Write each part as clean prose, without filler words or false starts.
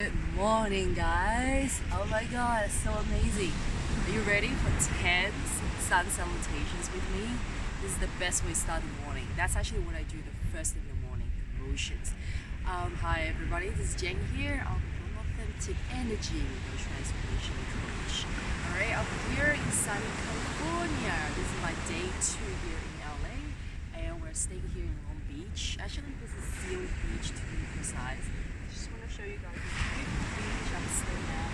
Good morning, guys. Oh my god, it's so amazing. Are you ready for 10 sun salutations with me? This is the best way to start the morning. That's actually what I do the first in the morning, the motions. Hi, everybody. This is Jeng here. I'm from Authentic Energy, your transformation coach. Alright, I'm here in sunny California. This is my day 2 here in LA, and we're staying here in Long Beach. Actually, this is Seal Beach to be precise. Just want to show you guys this beautiful beach I'm staying at.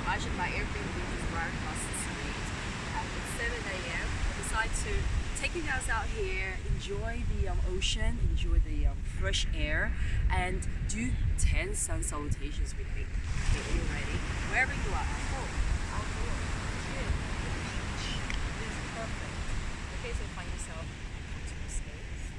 Actually, my Airbnb is right across the street. And it's 7 a.m. I decided to take you guys out here, enjoy the ocean, enjoy the fresh air, and do 10 sun salutations with me. Okay, are you ready? Wherever you are, at home, outdoor, gym, the beach, it is perfect. Okay, so find yourself to the space.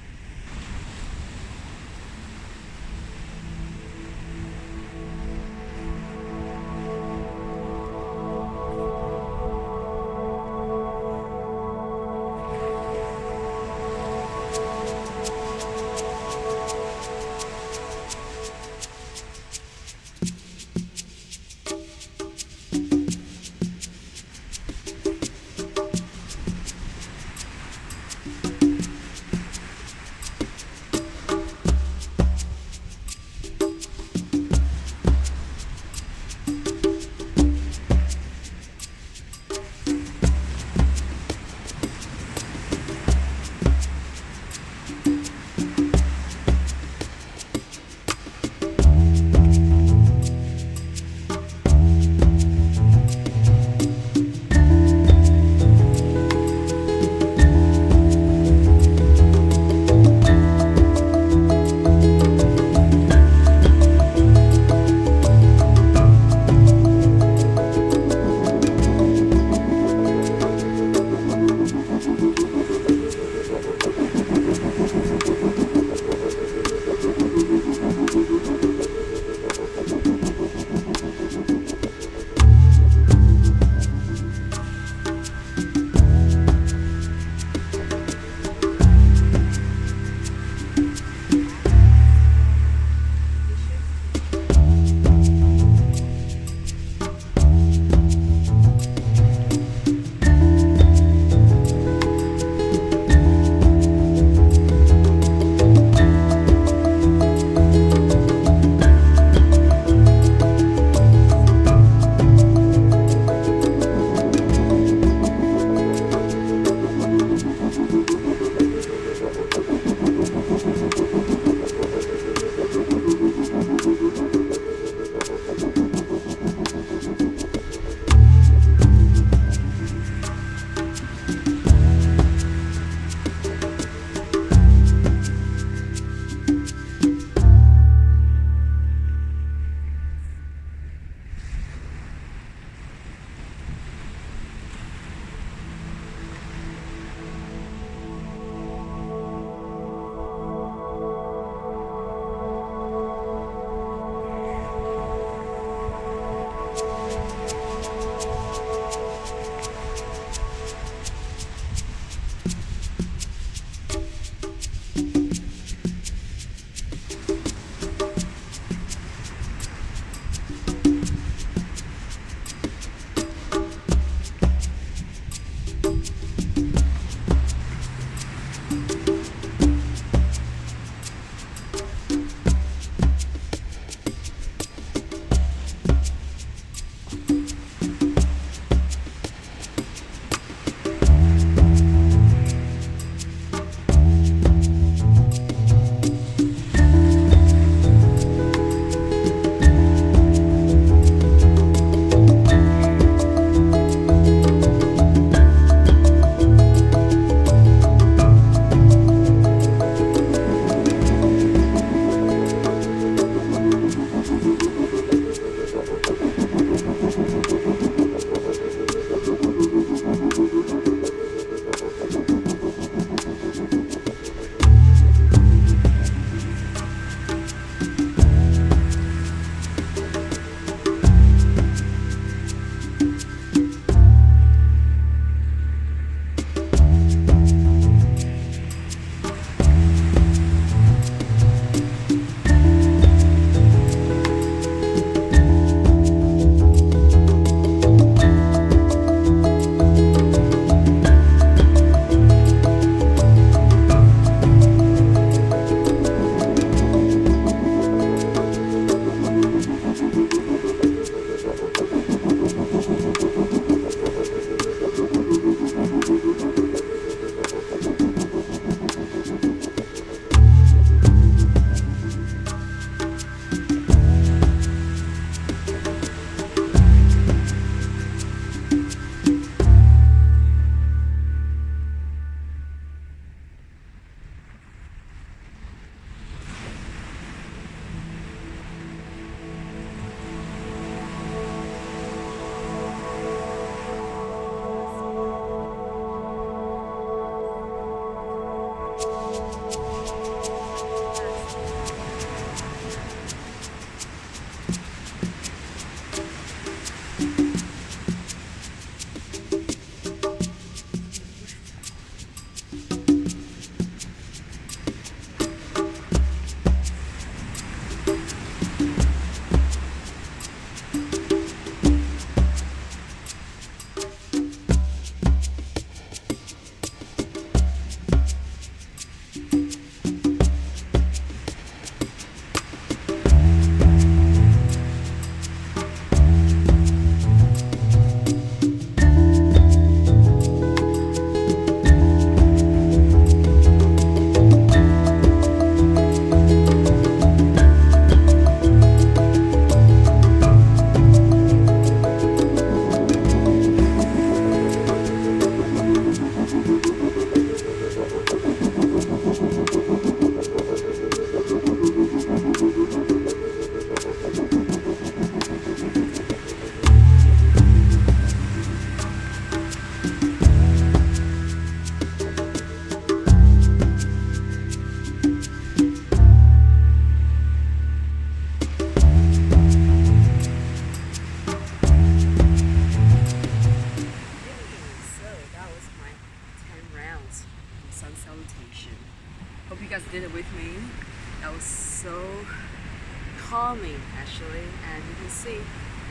calming actually. And you can see,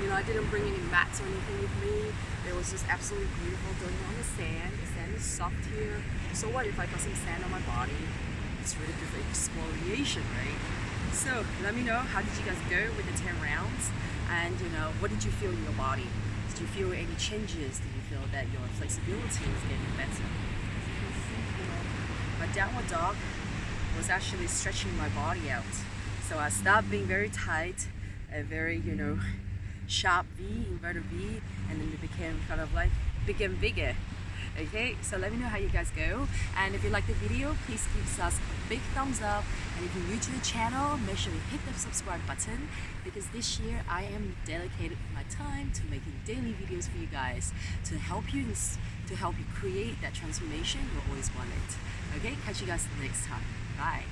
you know, I didn't bring any mats or anything with me. It was just absolutely beautiful doing it on the sand. The sand is soft here. So what if I got some sand on my body? It's really good for exfoliation, right? So let me know, how did you guys go with the 10 rounds? And you know, what did you feel in your body? Did you feel any changes? Did you feel that your flexibility is getting better? As you can see, you know, my downward dog was actually stretching my body out. So I stopped being very tight, a very, you know, sharp V, inverted V, and then it became kind of like bigger and bigger. Okay, so let me know how you guys go, and if you like the video, please give us a big thumbs up, and if you're new to the channel, make sure you hit the subscribe button, because this year I am dedicated my time to making daily videos for you guys to help you create that transformation you always wanted. Okay, catch you guys next time. Bye.